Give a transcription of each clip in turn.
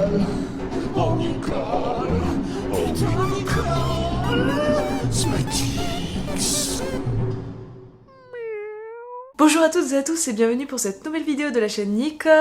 Oh Nicole, oh Nicole, Smatix. Bonjour à toutes et à tous et bienvenue pour cette nouvelle vidéo de la chaîne Nicole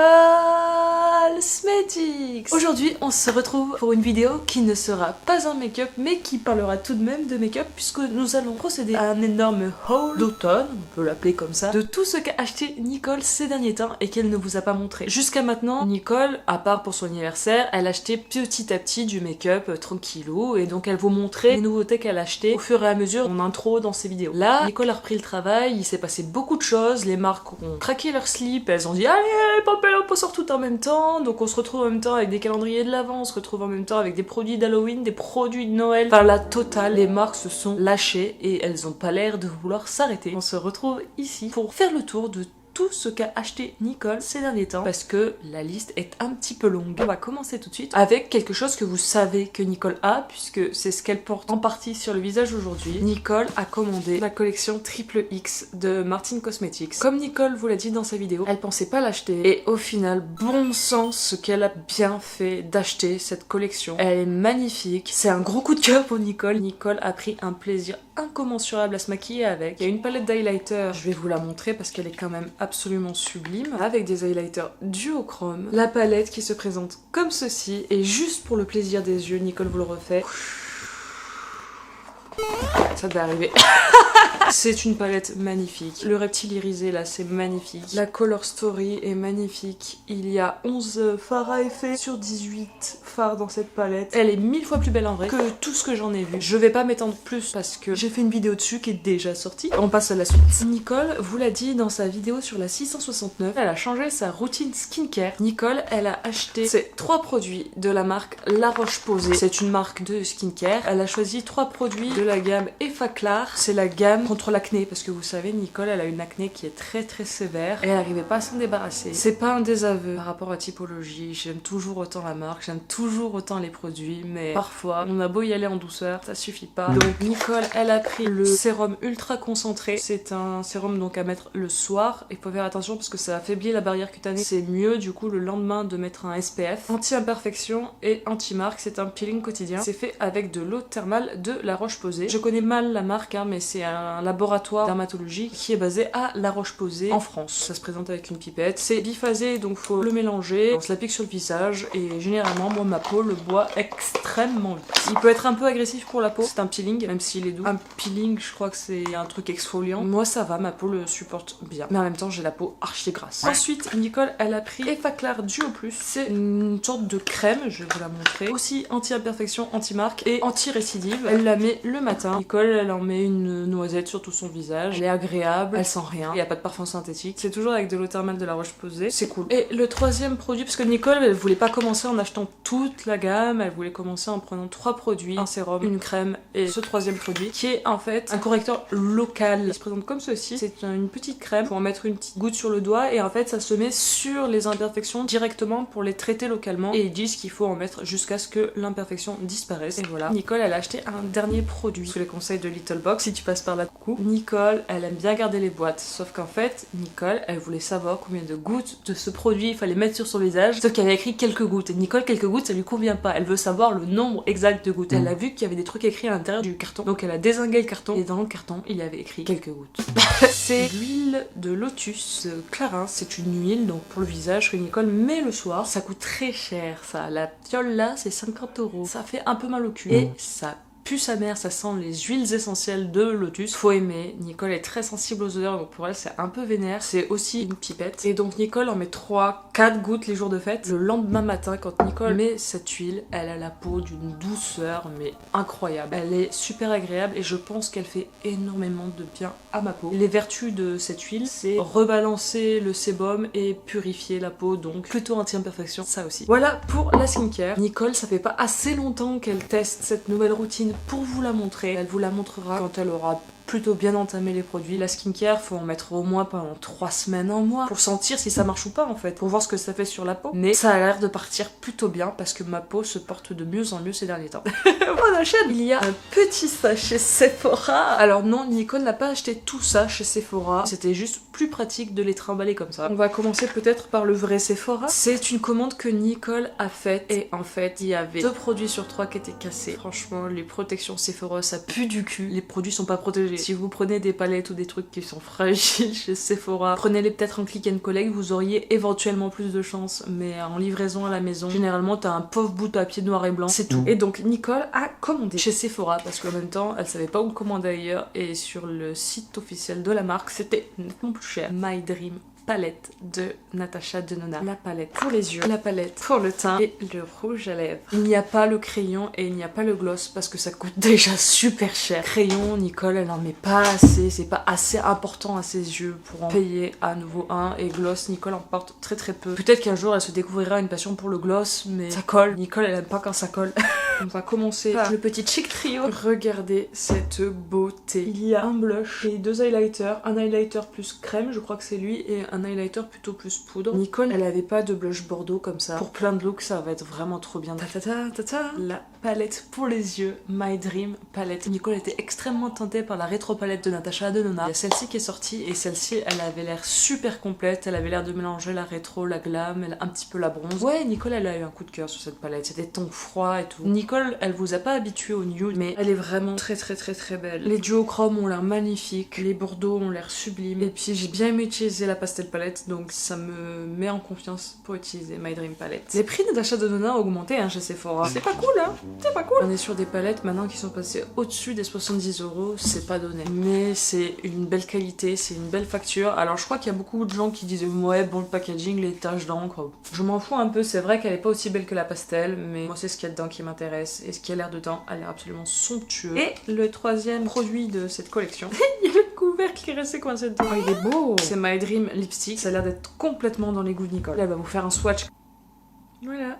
Smatix. Aujourd'hui on se retrouve pour une vidéo qui ne sera pas un make-up mais qui parlera tout de même de make-up puisque nous allons procéder à un énorme haul d'automne, on peut l'appeler comme ça, de tout ce qu'a acheté Nicole ces derniers temps et qu'elle ne vous a pas montré. Jusqu'à maintenant, Nicole, à part pour son anniversaire, elle achetait petit à petit du make-up tranquillou et donc elle vous montrait les nouveautés qu'elle achetait au fur et à mesure en intro dans ses vidéos. Là, Nicole a repris le travail, il s'est passé beaucoup de choses. Les marques ont craqué leur slip, elles ont dit allez, on sort tout en même temps, donc on se retrouve en même temps avec des calendriers de l'Avent, on se retrouve en même temps avec des produits d'Halloween, des produits de Noël, enfin la totale. Les marques se sont lâchées et elles ont pas l'air de vouloir s'arrêter. On se retrouve ici pour faire le tour de tout ce qu'a acheté Nicole ces derniers temps parce que la liste est un petit peu longue. On va commencer tout de suite avec quelque chose que vous savez que Nicole a puisque c'est ce qu'elle porte en partie sur le visage aujourd'hui. Nicole a commandé la collection Triple X de Martin Cosmetics. Comme Nicole vous l'a dit dans sa vidéo, elle pensait pas l'acheter et au final, bon sang ce qu'elle a bien fait d'acheter cette collection. Elle est magnifique, c'est un gros coup de cœur pour Nicole. Nicole a pris un plaisir incommensurable à se maquiller avec. Il y a une palette d'highlighter, je vais vous la montrer parce qu'elle est quand même absolument sublime, avec des highlighters duochrome. La palette qui se présente comme ceci, et juste pour le plaisir des yeux, Nicole vous le refait. Ça devait arriver. C'est une palette magnifique. Le reptile irisé là, c'est magnifique. La color story est magnifique. Il y a 11 fards à effet sur 18 fards dans cette palette. Elle est 1000 fois plus belle en vrai que tout ce que j'en ai vu. Je vais pas m'étendre plus parce que j'ai fait une vidéo dessus qui est déjà sortie. On passe à la suite. Nicole vous l'a dit dans sa vidéo sur la 669, elle a changé sa routine skincare. Nicole, elle a acheté ces 3 produits de la marque La Roche-Posay. C'est une marque de skincare. Elle a choisi 3 produits de la gamme Effaclar. C'est la gamme contre l'acné parce que vous savez, Nicole elle a une acné qui est très sévère et elle n'arrivait pas à s'en débarrasser. C'est pas un désaveu par rapport à typologie, j'aime toujours autant la marque, j'aime toujours autant les produits, mais parfois on a beau y aller en douceur, ça suffit pas. Donc Nicole elle a pris le sérum ultra concentré, c'est un sérum donc à mettre le soir, il faut faire attention parce que ça affaiblit la barrière cutanée, c'est mieux du coup le lendemain de mettre un SPF. Anti-imperfection et anti-marque, c'est un peeling quotidien, c'est fait avec de l'eau thermale de La Roche-Posay. Je connais mal la marque hein, mais c'est un laboratoire dermatologique qui est basé à La Roche-Posay en France. Ça se présente avec une pipette. C'est biphasé donc faut le mélanger. On se l'applique sur le visage et généralement moi ma peau le boit extrêmement vite. Il peut être un peu agressif pour la peau. C'est un peeling même s'il est doux. Un peeling je crois que c'est un truc exfoliant. Moi ça va, ma peau le supporte bien. Mais en même temps j'ai la peau archi grasse. Ensuite Nicole elle a pris Effaclar Duo Plus. C'est une sorte de crème, je vais vous la montrer. Aussi anti-imperfection, anti-marque et anti-récidive. Elle la met le matin. Nicole elle en met une noisette sur tout son visage, elle est agréable, elle sent rien, il n'y a pas de parfum synthétique, c'est toujours avec de l'eau thermale de La Roche-Posay, c'est cool. Et le troisième produit, parce que Nicole elle voulait pas commencer en achetant toute la gamme, elle voulait commencer en prenant 3 produits, un sérum, une crème et ce troisième produit qui est en fait un correcteur local. Il se présente comme ceci, c'est une petite crème, faut en mettre une petite goutte sur le doigt et en fait ça se met sur les imperfections directement pour les traiter localement et ils disent qu'il faut en mettre jusqu'à ce que l'imperfection disparaisse. Et voilà, Nicole elle a acheté un dernier produit sous les conseils de Little Box, si tu passes par là, coucou. Nicole, elle aime bien garder les boîtes, sauf qu'en fait, Nicole, elle voulait savoir combien de gouttes de ce produit il fallait mettre sur son visage, sauf qu'elle avait écrit quelques gouttes. Et Nicole, quelques gouttes, ça lui convient pas. Elle veut savoir le nombre exact de gouttes. Elle a vu qu'il y avait des trucs écrits à l'intérieur du carton, donc elle a dézingué le carton, et dans le carton, il y avait écrit quelques gouttes. C'est l'huile de lotus de Clarins, c'est une huile donc pour le visage que Nicole met le soir. Ça coûte très cher, ça. La fiole là, c'est 50 €. Ça fait un peu mal au cul. Et ça pue sa mère, ça sent les huiles essentielles de lotus. Faut aimer. Nicole est très sensible aux odeurs, donc pour elle c'est un peu vénère. C'est aussi une pipette. Et donc Nicole en met 3-4 gouttes les jours de fête. Le lendemain matin, quand Nicole met cette huile, elle a la peau d'une douceur mais incroyable. Elle est super agréable et je pense qu'elle fait énormément de bien à ma peau. Les vertus de cette huile, c'est rebalancer le sébum et purifier la peau, donc plutôt anti-imperfection, ça aussi. Voilà pour la skincare. Nicole, ça fait pas assez longtemps qu'elle teste cette nouvelle routine pour vous la montrer. Elle vous la montrera quand elle aura plutôt bien entamer les produits. La skincare, faut en mettre au moins pendant 3 semaines, un mois, pour sentir si ça marche ou pas en fait, pour voir ce que ça fait sur la peau. Mais ça a l'air de partir plutôt bien parce que ma peau se porte de mieux en mieux ces derniers temps. On enchaîne. Il y a un petit sachet Sephora. Alors non, Nicole n'a pas acheté tout ça chez Sephora. C'était juste plus pratique de les trimballer comme ça. On va commencer peut-être par le vrai Sephora. C'est une commande que Nicole a faite et en fait il y avait 2 produits sur 3 qui étaient cassés. Franchement, les protections Sephora ça pue du cul. Les produits sont pas protégés. Si vous prenez des palettes ou des trucs qui sont fragiles chez Sephora, prenez-les peut-être en click and collect, vous auriez éventuellement plus de chance. Mais en livraison à la maison, généralement t'as un pauvre bout de papier noir et blanc, c'est tout. Et donc Nicole a commandé chez Sephora parce qu'en même temps elle savait pas où le commander ailleurs et sur le site officiel de la marque c'était nettement plus cher. My Dream palette de Natasha Denona. La palette pour les yeux, la palette pour le teint et le rouge à lèvres. Il n'y a pas le crayon et il n'y a pas le gloss parce que ça coûte déjà super cher. Crayon, Nicole elle en met pas assez, c'est pas assez important à ses yeux pour en payer à nouveau un. Et gloss, Nicole en porte très très peu. Peut-être qu'un jour elle se découvrira une passion pour le gloss, mais ça colle. Nicole elle aime pas quand ça colle. On va commencer par le petit chic trio. Regardez cette beauté. Il y a un blush et 2 highlighters. Un highlighter plus crème, je crois que c'est lui, et un highlighter plutôt plus poudre. Nicole, elle avait pas de blush bordeaux comme ça. Pour plein de looks, ça va être vraiment trop bien. La palette pour les yeux, My Dream palette. Nicole était extrêmement tentée par la rétro palette de Natasha Denona. Il y a celle-ci qui est sortie et celle-ci, elle avait l'air super complète. Elle avait l'air de mélanger la rétro, la glam, un petit peu la bronze. Ouais, Nicole, elle a eu un coup de cœur sur cette palette. C'était ton froid et tout. Nicole, elle vous a pas habitué au nude, mais elle est vraiment très très très très belle. Les duochromes ont l'air magnifiques, les bordeaux ont l'air sublimes. Et puis j'ai bien aimé utiliser la pastel palette, donc ça me met en confiance pour utiliser My Dream palette. Les prix de Natasha Denona ont augmenté chez Sephora. C'est pas cool hein, c'est pas cool. On est sur des palettes maintenant qui sont passées au-dessus des 70 €, c'est pas donné. Mais c'est une belle qualité, c'est une belle facture. Alors je crois qu'il y a beaucoup de gens qui disent ouais bon le packaging, les taches d'encre. Je m'en fous un peu, c'est vrai qu'elle est pas aussi belle que la pastel, mais moi c'est ce qu'il y a dedans qui m'intéresse. Et ce qui a l'air dedans a l'air absolument somptueux. Et le troisième produit de cette collection, il y a le couvercle qui est resté coincé dedans. Oh, il est beau. C'est My Dream Lipstick. Ça a l'air d'être complètement dans les goûts de Nicole. Elle va vous faire un swatch. Voilà.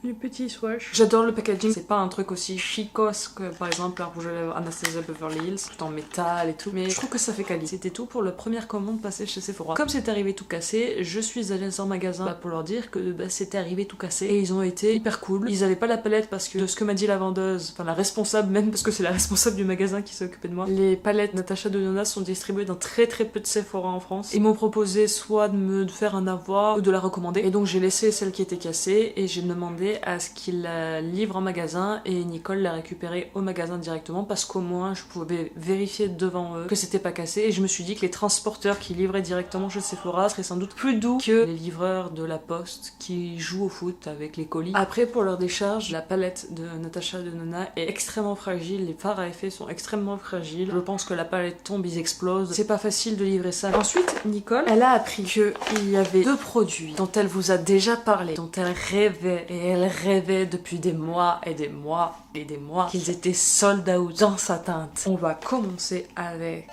Le petit swatch. J'adore le packaging. C'est pas un truc aussi chicos que par exemple la rouge à lèvres Anastasia Beverly Hills, tout en métal et tout. Mais je trouve que ça fait quali. C'était tout pour la première commande passée chez Sephora. Comme c'est arrivé tout cassé, je suis allée dans un magasin pour leur dire que c'était arrivé tout cassé. Et ils ont été hyper cool. Ils avaient pas la palette parce que de ce que m'a dit la vendeuse, enfin la responsable même, parce que c'est la responsable du magasin qui s'est occupée de moi. Les palettes Natasha Denona sont distribuées dans très très peu de Sephora en France. Ils m'ont proposé soit de me faire un avoir ou de la recommander. Et donc j'ai laissé celle qui était cassée et j'ai demandé à ce qu'il la livre en magasin et Nicole l'a récupérée au magasin directement parce qu'au moins je pouvais vérifier devant eux que c'était pas cassé et je me suis dit que les transporteurs qui livraient directement chez Sephora seraient sans doute plus doux que les livreurs de la poste qui jouent au foot avec les colis. Après pour leur décharge, la palette de Natasha Denona est extrêmement fragile, les fards à effet sont extrêmement fragiles. Je pense que la palette tombe, ils explosent. C'est pas facile de livrer ça. Ensuite, Nicole, elle a appris qu'il y avait 2 produits dont elle vous a déjà parlé, dont elle rêvait et elle rêvait depuis des mois et des mois et des mois qu'ils étaient sold out dans sa teinte. On va commencer avec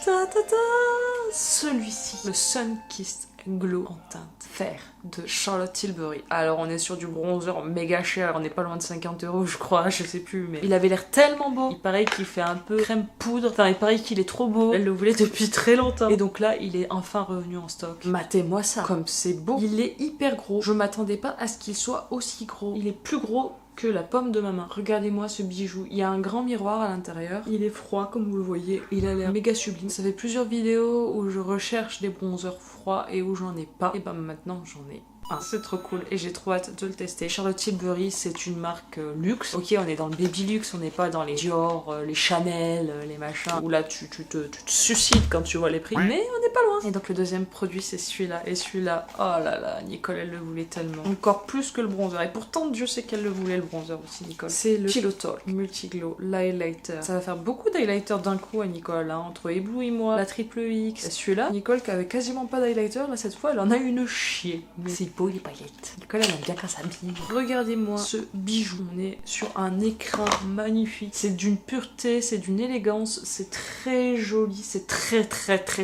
celui-ci, le Sun Kissed Glow en teinte fer de Charlotte Tilbury. Alors on est sur du bronzer méga cher, on n'est pas loin de 50 € je crois, je sais plus, mais il avait l'air tellement beau. Il paraît qu'il fait un peu crème poudre, enfin il paraît qu'il est trop beau. Elle le voulait depuis très longtemps. Et donc là il est enfin revenu en stock. Matez-moi ça, comme c'est beau. Il est hyper gros, je m'attendais pas à ce qu'il soit aussi gros. Il est plus gros que la paume de ma main. Regardez-moi ce bijou. Il y a un grand miroir à l'intérieur. Il est froid comme vous le voyez. Il a l'air méga sublime. Ça fait plusieurs vidéos où je recherche des bronzers froids et où j'en ai pas. Et ben maintenant j'en ai. C'est trop cool et j'ai trop hâte de le tester. Charlotte Tilbury c'est une marque luxe. Ok on est dans le baby luxe, on n'est pas dans les Dior, les Chanel, les machins où là tu te suicides quand tu vois les prix. Mais on n'est pas loin. Et donc le deuxième produit c'est celui-là. Et celui-là, oh là là, Nicole elle le voulait tellement. Encore plus que le bronzer. Et pourtant Dieu sait qu'elle le voulait le bronzer aussi Nicole. C'est le Pillow Talk Multiglow l'highlighter. Ça va faire beaucoup d'highlighter d'un coup à Nicole hein, entre Ébloui moi, la triple X. Celui-là, Nicole qui avait quasiment pas d'highlighter, là cette fois elle en a une chier. Mais c'est beau les paillettes. Nicole elle aime bien quand ça brille. Regardez-moi ce bijou. On est sur un écrin magnifique. C'est d'une pureté, c'est d'une élégance, c'est très joli, c'est très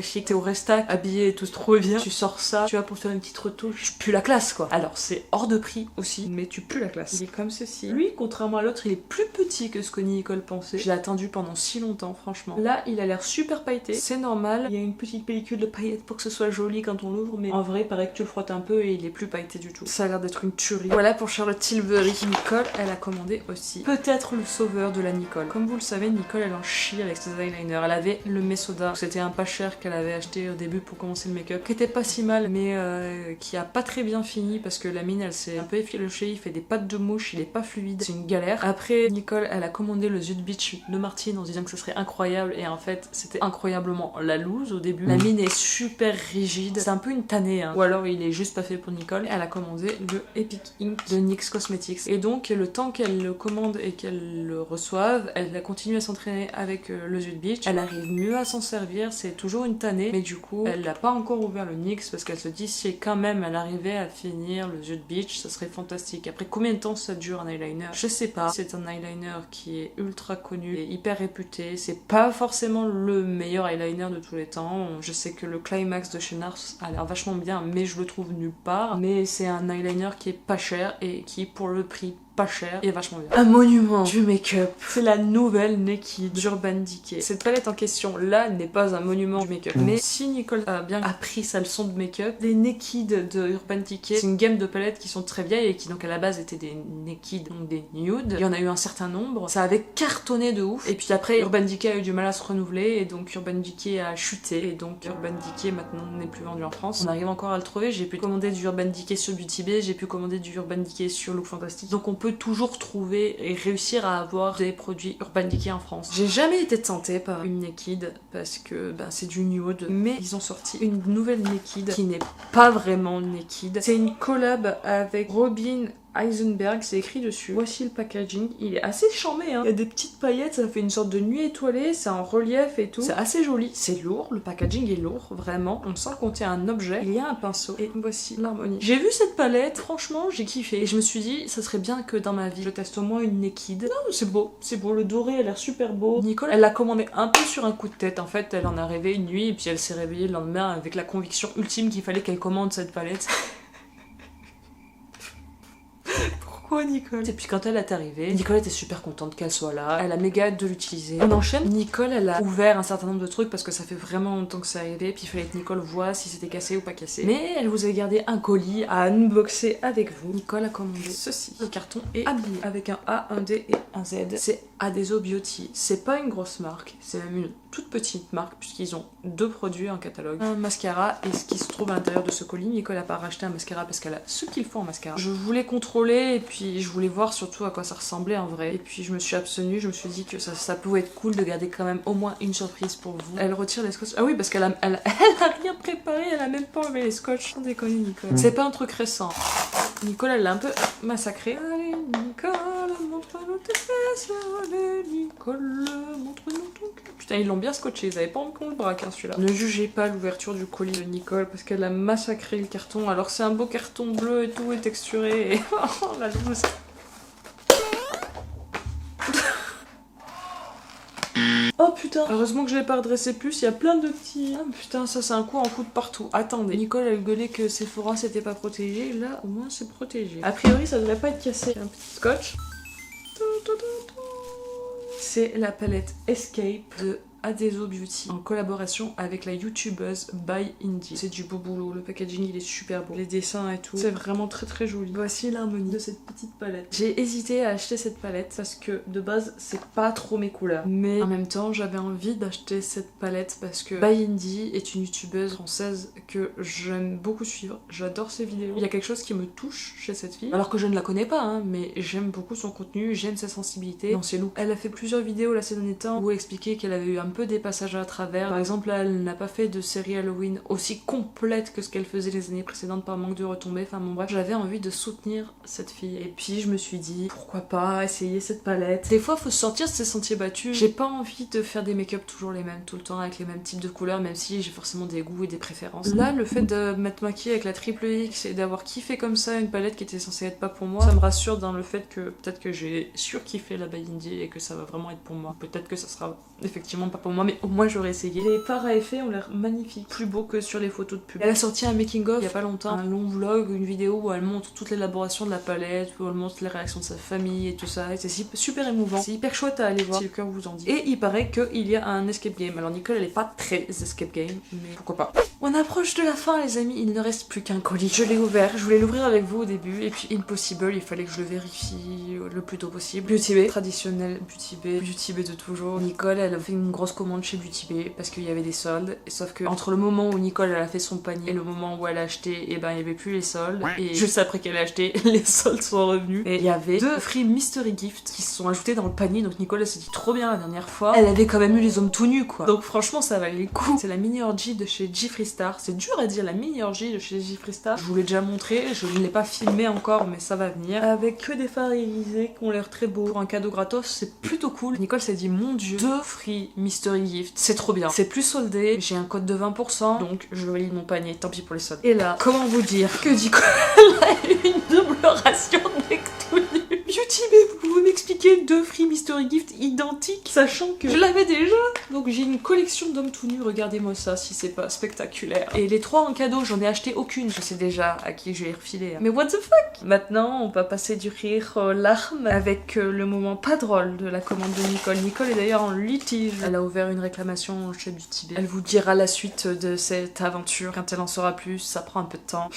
chic. T'es au restac, habillé et tout trop bien. Tu sors ça, tu vas pour faire une petite retouche. Tu pues la classe quoi. Alors c'est hors de prix aussi, mais tu pues la classe. Il est comme ceci. Lui, contrairement à l'autre, il est plus petit que ce que Nicole pensait. Je l'ai attendu pendant si longtemps, franchement. Là, il a l'air super pailleté. C'est normal. Il y a une petite pellicule de paillettes pour que ce soit joli quand on l'ouvre, mais en vrai, il paraît que tu le frottes un peu et il est plus pailleté du tout. Ça a l'air d'être une tuerie. Voilà pour Charlotte Tilbury. Nicole, elle a commandé aussi peut-être le sauveur de la Nicole. Comme vous le savez, Nicole, elle en chie avec ses eyeliners. Elle avait le Mesoda. C'était un pas cher qu'elle avait acheté au début pour commencer le make-up, qui était pas si mal, mais qui a pas très bien fini parce que la mine, elle s'est un peu effilochée. Il fait des pattes de mouche, il est pas fluide. C'est une galère. Après, Nicole, elle a commandé le Zude Beach de Martine en se disant que ça serait incroyable et en fait, c'était incroyablement la loose au début. La mine est super rigide. C'est un peu une tannée, hein. Ou alors il est juste pas fait pour Nicole. Elle a commandé le Epic Ink de NYX Cosmetics. Et donc, le temps qu'elle le commande et qu'elle le reçoive, elle a continué à s'entraîner avec le Zude Beach. Elle arrive mieux à s'en servir, c'est toujours une tannée, mais du coup, elle n'a pas encore ouvert le NYX parce qu'elle se dit si quand même elle arrivait à finir le Zude Beach, ça serait fantastique. Après, combien de temps ça dure un eyeliner? Je sais pas. C'est un eyeliner qui est ultra connu et hyper réputé. C'est pas forcément le meilleur eyeliner de tous les temps. Je sais que le Climax de chez Nars a l'air vachement bien, mais je le trouve nulle part. Mais c'est un eyeliner qui est pas cher et qui, pour le prix pas cher et vachement bien. Un monument du make-up. C'est la nouvelle Naked d'Urban Decay. Cette palette en question là n'est pas un monument du make-up. Mais si Nicole a bien appris sa leçon de make-up, les Naked de Urban Decay, c'est une gamme de palettes qui sont très vieilles et qui donc à la base étaient des Naked, donc des nudes. Il y en a eu un certain nombre. Ça avait cartonné de ouf. Et puis après, Urban Decay a eu du mal à se renouveler et donc Urban Decay a chuté. Et donc Urban Decay maintenant n'est plus vendu en France. On arrive encore à le trouver. J'ai pu commander du Urban Decay sur Beauty Bay, j'ai pu commander du Urban Decay sur Look Fantastic. Donc on peut toujours trouver et réussir à avoir des produits Urban Decay en France. J'ai jamais été tentée par une Naked parce que c'est du nude, mais ils ont sorti une nouvelle Naked qui n'est pas vraiment Naked. C'est une collab avec Robin Eisenberg, c'est écrit dessus. Voici le packaging, il est assez charmé, hein. Il y a des petites paillettes, ça fait une sorte de nuit étoilée, c'est en relief et tout. C'est assez joli, c'est lourd, le packaging est lourd, vraiment. On sent qu'on tient un objet, il y a un pinceau, et voici l'harmonie. J'ai vu cette palette, franchement, j'ai kiffé. Et je me suis dit, ça serait bien que dans ma vie, je teste au moins une Naked. Non, c'est beau, le doré a l'air super beau. Nicole, elle l'a commandé un peu sur un coup de tête, en fait, elle en a rêvé une nuit, et puis elle s'est réveillée le lendemain avec la conviction ultime qu'il fallait qu'elle commande cette palette. Pourquoi Nicole? Et puis quand elle est arrivée, Nicole était super contente qu'elle soit là, elle a méga hâte de l'utiliser. On enchaîne, Nicole elle a ouvert un certain nombre de trucs parce que ça fait vraiment longtemps que c'est arrivé, puis il fallait que Nicole voit si c'était cassé ou pas cassé. Mais elle vous a gardé un colis à unboxer avec vous. Nicole a commandé ceci. Le carton est habillé avec un A, un D et un Z. C'est Adeso Beauty. C'est pas une grosse marque, c'est même une toute petite marque puisqu'ils ont 2 produits en catalogue. Un mascara et ce qui se trouve à l'intérieur de ce colis. Nicole a pas racheté un mascara parce qu'elle a ce qu'il faut en mascara. Je voulais contrôler et puis je voulais voir surtout à quoi ça ressemblait en vrai. Et puis je me suis abstenue, je me suis dit que ça pouvait être cool de garder quand même au moins une surprise pour vous. Elle retire les scotch. Ah oui, parce qu'elle a rien préparé, elle a même pas enlevé les scotch. Sans déconner Nicole. C'est pas un truc récent. Nicole elle l'a un peu massacré. Allez Nicole, montre-nous tes fesses. Allez Nicole, montre-nous ton cul. Putain ils l'ont bien scotché, ils avaient pas envie qu'on le braque hein, celui-là. Ne jugez pas l'ouverture du colis de Nicole parce qu'elle a massacré le carton. Alors c'est un beau carton bleu et tout est texturé et oh la loose. Oh putain, heureusement que je l'ai pas redressé plus, il y a plein de petits... Ah putain, ça c'est un coup en coup de partout. Attendez, Nicole a gueulé que Sephora c'était pas protégé, là au moins c'est protégé. A priori ça devrait pas être cassé. Un petit scotch. C'est la palette Escape de Adeso Beauty en collaboration avec la youtubeuse By Indie. C'est du beau boulot, le packaging il est super beau, les dessins et tout, c'est vraiment très joli. Voici l'harmonie de cette petite palette. J'ai hésité à acheter cette palette parce que de base c'est pas trop mes couleurs, mais en même temps j'avais envie d'acheter cette palette parce que By Indie est une youtubeuse française que j'aime beaucoup suivre, j'adore ses vidéos. Il y a quelque chose qui me touche chez cette fille, alors que je ne la connais pas hein, mais j'aime beaucoup son contenu, j'aime sa sensibilité dans ses looks. Elle a fait plusieurs vidéos là ces derniers temps où elle expliquait qu'elle avait eu un un peu des passages à travers. Par exemple, là, elle n'a pas fait de série Halloween aussi complète que ce qu'elle faisait les années précédentes par manque de retombées. Enfin bon bref, j'avais envie de soutenir cette fille. Et puis je me suis dit, pourquoi pas essayer cette palette. Des fois, faut sortir de ces sentiers battus. J'ai pas envie de faire des make-up toujours les mêmes, tout le temps, avec les mêmes types de couleurs, même si j'ai forcément des goûts et des préférences. Là, le fait de m'être maquillée avec la triple X et d'avoir kiffé comme ça une palette qui était censée être pas pour moi, ça me rassure dans le fait que peut-être que j'ai surkiffé la by Indie et que ça va vraiment être pour moi. Peut-être que ça sera effectivement pas pour moi, mais au moins j'aurais essayé. Les fards à effet ont l'air magnifiques, plus beaux que sur les photos de pub. Elle a sorti un making of il y a pas longtemps, un long vlog, une vidéo où elle montre toute l'élaboration de la palette, où elle montre les réactions de sa famille et tout ça, et c'est super émouvant, c'est hyper chouette à aller voir si le cœur vous en dit. Et il paraît qu'il y a un escape game. Alors Nicole elle est pas très escape game, mais pourquoi pas. On approche de la fin les amis, il ne reste plus qu'un colis. Je l'ai ouvert, je voulais l'ouvrir avec vous au début, et puis impossible, il fallait que je le vérifie le plus tôt possible. Beauty Bay, traditionnel Beauty Bay de toujours. Nicole elle a fait une grosse commande chez Beauty Bay parce qu'il y avait des soldes, et sauf que entre le moment où Nicole elle a fait son panier et le moment où elle a acheté, et ben il y avait plus les soldes, et juste après qu'elle a acheté, les soldes sont revenus, et il y avait 2 free mystery gifts qui se sont ajoutés dans le panier. Donc Nicole elle s'est dit trop bien la dernière fois, elle avait quand même eu les hommes tout nus quoi, donc franchement ça valait le coup. C'est la mini orgie de chez Jeffree Star, c'est dur à dire, la mini orgie de chez Jeffree Star. Je vous l'ai déjà montré, je ne l'ai pas filmé encore mais ça va venir, avec que des fards irisés qui ont l'air très beaux. Pour un cadeau gratos c'est plutôt cool. Nicole s'est dit mon dieu, 2 free mystery gifts, c'est trop bien, c'est plus soldé, j'ai un code de 20%, donc je valide mon panier, tant pis pour les soldes. Et là, comment vous dire que Nicole a eu une double ration avec tout nu. Beauty Bay, vous pouvez m'expliquer 2 free mystery gifts identiques, sachant que je l'avais déjà. Donc j'ai une collection d'hommes tout nus, regardez-moi ça si c'est pas spectaculaire. Et les 3 en cadeau, j'en ai acheté aucune, je sais déjà à qui je vais les refiler. Mais what the fuck. Maintenant, on va passer du rire aux larmes avec le moment pas drôle de la commande de Nicole. Nicole est d'ailleurs en litige. Elle a ouvert une réclamation chez Beauty Bay. Elle vous dira la suite de cette aventure quand elle en saura plus, ça prend un peu de temps.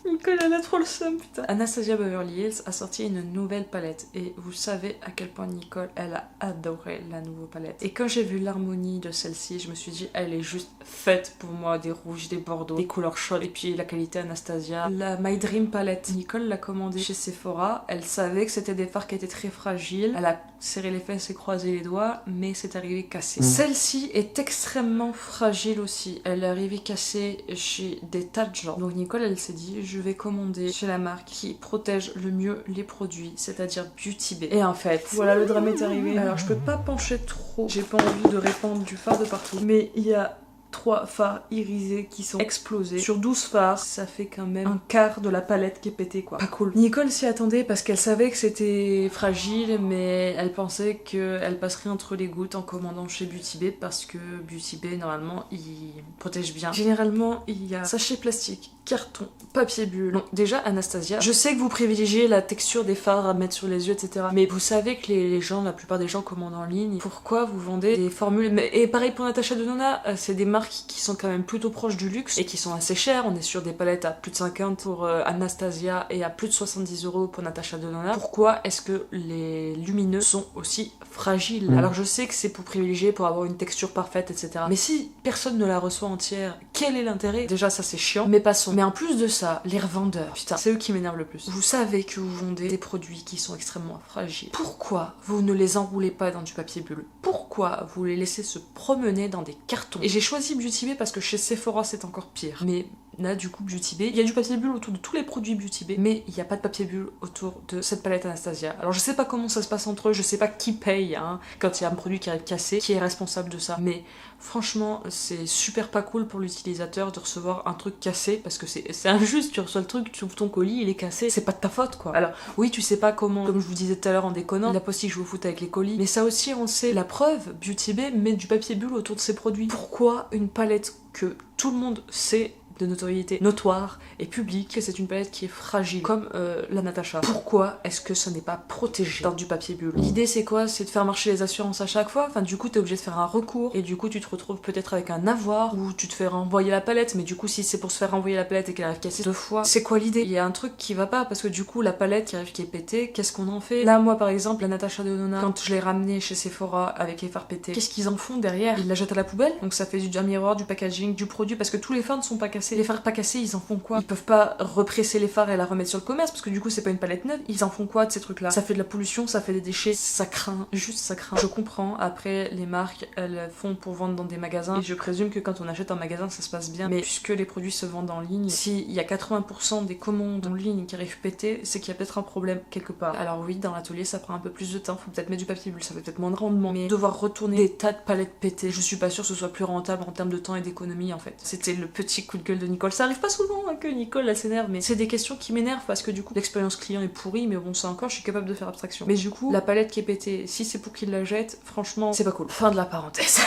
Nicole elle a trop le seum putain. Anastasia Beverly Hills a sorti une nouvelle palette et vous savez à quel point Nicole elle a adoré la nouvelle palette. Et quand j'ai vu l'harmonie de celle-ci, je me suis dit elle est juste faite pour moi, des rouges, des bordeaux, des couleurs chaudes et puis la qualité Anastasia. La My Dream palette, Nicole l'a commandée chez Sephora, elle savait que c'était des fards qui étaient très fragiles, elle a serré les fesses et croisé les doigts mais c'est arrivé cassé. Celle-ci est extrêmement fragile aussi, elle est arrivée cassée chez des tas de gens. Donc Nicole elle s'est dit je vais commander chez la marque qui protège le mieux les produits, c'est-à-dire Beauty Bay. Et en fait, voilà le drame est arrivé. Alors je peux pas pencher trop, j'ai pas envie de répandre du fard de partout, mais il y a 3 fards irisés qui sont explosés. Sur 12 fards, ça fait quand même un quart de la palette qui est pétée quoi. Pas cool. Nicole s'y attendait parce qu'elle savait que c'était fragile, mais elle pensait qu'elle passerait entre les gouttes en commandant chez Beauty Bay parce que Beauty Bay, normalement, il protège bien. Généralement, il y a sachet plastique, carton, papier bulle. Donc déjà, Anastasia, je sais que vous privilégiez la texture des fards à mettre sur les yeux, etc. Mais vous savez que les gens, la plupart des gens commandent en ligne. Pourquoi vous vendez des formules? Et pareil pour Natasha Denona, c'est des marques qui sont quand même plutôt proches du luxe et qui sont assez chères. On est sur des palettes à plus de 50 pour Anastasia et à plus de 70 € pour Natasha Denona. Pourquoi est-ce que les lumineux sont aussi fragiles? Alors je sais que c'est pour privilégier, pour avoir une texture parfaite, etc. Mais si personne ne la reçoit entière, quel est l'intérêt? Déjà ça c'est chiant, mais passons. Mais en plus de ça, les revendeurs, putain, c'est eux qui m'énervent le plus. Vous savez que vous vendez des produits qui sont extrêmement fragiles. Pourquoi vous ne les enroulez pas dans du papier bulle? Pourquoi vous les laissez se promener dans des cartons? Et j'ai choisi Beauty Bay parce que chez Sephora c'est encore pire. Mais là du coup Beauty Bay, il y a du papier bulle autour de tous les produits Beauty Bay, mais il n'y a pas de papier bulle autour de cette palette Anastasia. Alors je sais pas comment ça se passe entre eux, je sais pas qui paye hein, quand il y a un produit qui arrive cassé, qui est responsable de ça, mais franchement c'est super pas cool pour l'utilisateur de recevoir un truc cassé parce que c'est injuste, tu reçois le truc, tu ouvres ton colis, il est cassé, c'est pas de ta faute quoi. Alors oui tu sais pas comment, comme je vous disais tout à l'heure en déconnant, la poste que je vous foute avec les colis, mais ça aussi on sait, la preuve, Beauty Bay met du papier bulle autour de ses produits. Pourquoi une palette que tout le monde sait de notoriété notoire et publique que c'est une palette qui est fragile comme la Natasha? Pourquoi est-ce que ça n'est pas protégé dans du papier bulle? L'idée c'est quoi? C'est de faire marcher les assurances à chaque fois, enfin du coup t'es obligé de faire un recours et du coup tu te retrouves peut-être avec un avoir ou tu te fais renvoyer la palette, mais du coup si c'est pour se faire renvoyer la palette et qu'elle arrive cassée 2 fois, c'est quoi l'idée? Il y a un truc qui va pas parce que du coup la palette qui arrive qui est pétée, qu'est-ce qu'on en fait? Là moi par exemple la Natasha Denona, quand je l'ai ramenée chez Sephora avec les fards pétés, qu'est-ce qu'ils en font derrière? Ils la jettent à la poubelle, donc ça fait du miroir, du packaging, du produit parce que tous les fards ne sont pas cassés. cassés. Les phares pas cassés, ils en font quoi? Ils peuvent pas represser les phares et la remettre sur le commerce parce que du coup c'est pas une palette neuve. Ils en font quoi de ces trucs là? Ça fait de la pollution, ça fait des déchets, ça craint, juste ça craint. Je comprends, après les marques elles font pour vendre dans des magasins et je présume que quand on achète en magasin ça se passe bien, mais puisque les produits se vendent en ligne, s'il y a 80% des commandes en ligne qui arrivent pétées, c'est qu'il y a peut-être un problème quelque part. Alors oui, dans l'atelier ça prend un peu plus de temps, faut peut-être mettre du papier bulle, ça fait peut-être moins de rendement, mais devoir retourner des tas de palettes pétées, je suis pas sûre que ce soit plus rentable en termes de temps et d'économie en fait. C'était le petit coup de gueule de Nicole. Ça arrive pas souvent hein, que Nicole elle s'énerve, mais c'est des questions qui m'énervent parce que du coup l'expérience client est pourrie, mais bon ça encore je suis capable de faire abstraction. Mais du coup la palette qui est pétée, si c'est pour qu'il la jette, franchement c'est pas cool. Fin de la parenthèse.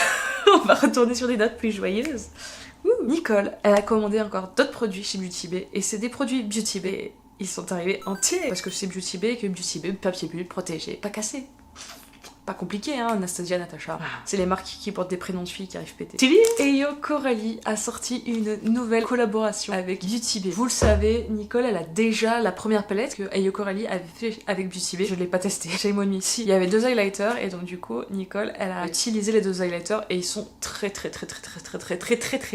On va retourner sur des notes plus joyeuses. Nicole, elle a commandé encore d'autres produits chez Beauty Bay et c'est des produits Beauty Bay. Ils sont arrivés entiers parce que c'est Beauty Bay, que Beauty Bay, papier bulle, protégé, pas cassé. Pas compliqué hein, Anastasia, Natacha. C'est les marques qui portent des prénoms de filles qui arrivent pétés. Ayo Coralie a sorti une nouvelle collaboration avec Beauty Bay. Vous le savez, Nicole elle a déjà la première palette que Ayo Coralie avait fait avec Beauty Bay. Je l'ai pas testé, shame on me. Si, il y avait 2 highlighters et donc du coup Nicole elle a utilisé les 2 highlighters et ils sont très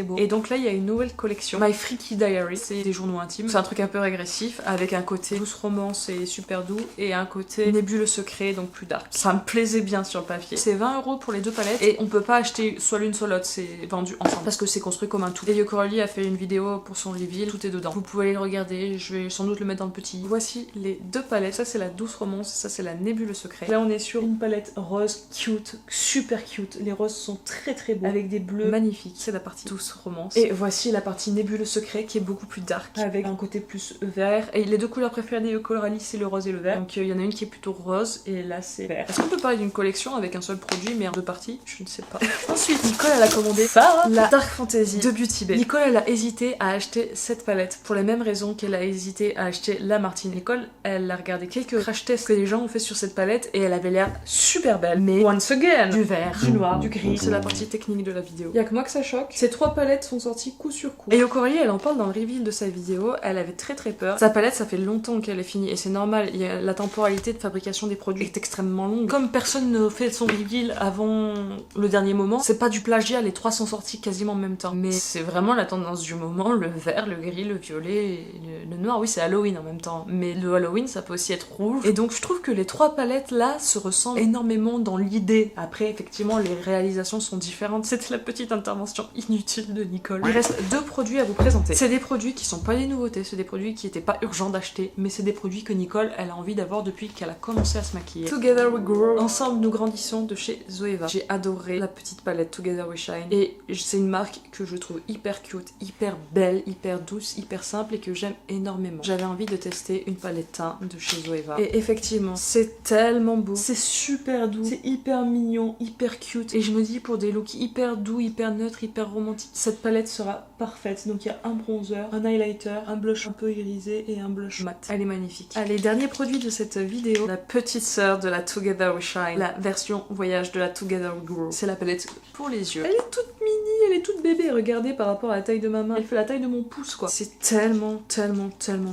beaux. Et donc là il y a une nouvelle collection, My Freaky Diary, c'est des journaux intimes. C'est un truc un peu régressif avec un côté douce romance et super doux et un côté nébuleux secret donc plus dark. Ça me plaisait bien sur le papier. C'est 20 € pour les 2 palettes et on peut pas acheter soit l'une soit l'autre, c'est vendu ensemble parce que c'est construit comme un tout. Ayo Coralie a fait une vidéo pour son reveal, tout est dedans. Vous pouvez aller le regarder, je vais sans doute le mettre dans le petit. Voici les 2 palettes, ça c'est la douce romance, ça c'est la nébuleux secret. Là on est sur une palette rose cute, super cute. Les roses sont très beaux avec des bleus magnifiques. C'est la partie douce romance. Et voici la partie nébuleux secret qui est beaucoup plus dark avec un côté plus vert. Et les 2 couleurs préférées d'Ayo Coralie c'est le rose et le vert. Donc il y en a une qui est plutôt rose et là c'est vert. Est-ce qu'on peut parler d'une collection avec un seul produit mais en 2 parties? Je ne sais pas. Ensuite Nicole elle a commandé Farah, la Dark Fantasy de Beauty Bay. Nicole elle a hésité à acheter cette palette pour les mêmes raisons qu'elle a hésité à acheter la Martine. Nicole elle a regardé quelques crash tests que les gens ont fait sur cette palette et elle avait l'air super belle, mais once again du vert, du noir, du gris, c'est la partie technique de la vidéo. Y'a que moi que ça choque. Ces 3 palettes sont sorties coup sur coup. Et Ayo Coralie elle en parle dans le reveal de sa vidéo, elle avait très peur. Sa palette ça fait longtemps qu'elle est finie et c'est normal, la temporalité de fabrication des produits est extrêmement longue. Comme personne ne fait son reveal avant le dernier moment, c'est pas du plagiat, les 3 sont sortis quasiment en même temps. Mais c'est vraiment la tendance du moment, le vert, le gris, le violet, et le noir. Oui c'est Halloween en même temps, mais le Halloween ça peut aussi être rouge. Et donc je trouve que les 3 palettes là se ressemblent énormément dans l'idée. Après effectivement les réalisations sont différentes. C'était la petite intervention inutile de Nicole. Il reste 2 produits à vous présenter. C'est des produits qui sont pas des nouveautés, c'est des produits qui étaient pas urgents d'acheter, mais c'est des produits que Nicole elle a envie d'avoir depuis qu'elle a commencé à se maquiller. Together We Grow, ensemble nous grandissons de chez Zoeva. J'ai adoré la petite palette Together We Shine et c'est une marque que je trouve hyper cute, hyper belle, hyper douce, hyper simple et que j'aime énormément. J'avais envie de tester une palette teint de chez Zoeva et effectivement c'est tellement beau, c'est super doux, c'est hyper mignon, hyper cute et je me dis pour des looks hyper doux, hyper neutres, hyper romantiques, cette palette sera parfaite. Donc il y a un bronzer, un highlighter, un blush un peu irisé et un blush mat. Elle est magnifique. Allez, dernier produit de cette vidéo, la petite sœur de la Together We Shine, la version voyage de la Together We Grow. C'est la palette pour les yeux. Elle est toute mini, elle est toute bébé. Regardez par rapport à la taille de ma main, elle fait la taille de mon pouce quoi. C'est tellement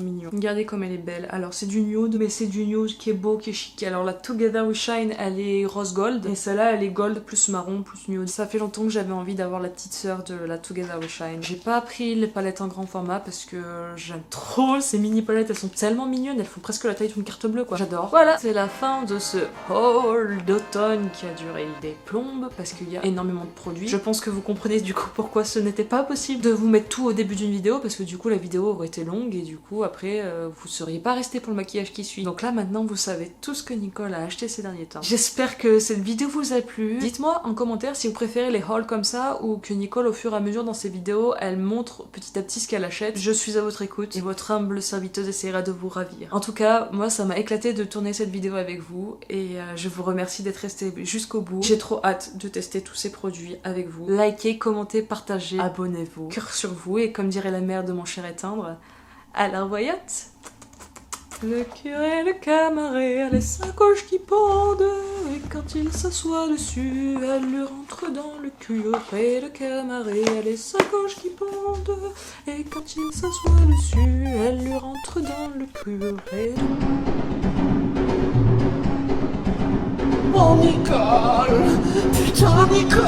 mignon. Regardez comme elle est belle. Alors c'est du nude, mais c'est du nude qui est beau, qui est chic. Alors la Together We Shine, elle est rose gold et celle-là elle est gold plus marron plus nude. Ça fait longtemps que j'avais envie d'avoir la petite sœur de la Together We Shine. J'ai pas pris les palettes en grand format parce que j'aime trop ces mini palettes, elles sont tellement mignonnes, elles font presque la taille d'une carte bleue quoi. J'adore. Voilà, c'est la fin de ce haul d'automne qui a duré des plombes parce qu'il y a énormément de produits. Je pense que vous comprenez du coup pourquoi ce n'était pas possible de vous mettre tout au début d'une vidéo parce que du coup la vidéo aurait été longue et du coup après vous seriez pas resté pour le maquillage qui suit. Donc là maintenant vous savez tout ce que Nicole a acheté ces derniers temps. J'espère que cette vidéo vous a plu. Dites-moi en commentaire si vous préférez les hauls comme ça ou que Nicole au fur et à mesure dans ses vidéos elle montre petit à petit ce qu'elle achète. Je suis à votre écoute et votre humble serviteuse essaiera de vous ravir. En tout cas moi ça m'a éclaté de tourner cette vidéo avec vous et je vous remercie d'être resté jusqu'au bout. J'ai trop hâte de tester tous ces produits avec vous. Likez, commentez, partagez, abonnez-vous. Cœur sur vous et comme dirait la mère de mon cher éteindre, à la voyante. Le curé, le camarade a les sacoches qui pendent et quand il s'assoit dessus, elle lui rentre dans le curé. Le camarade a les sacoches qui pendent et quand il s'assoit dessus, elle lui rentre dans le curé. Oh Nicole, putain Nicole,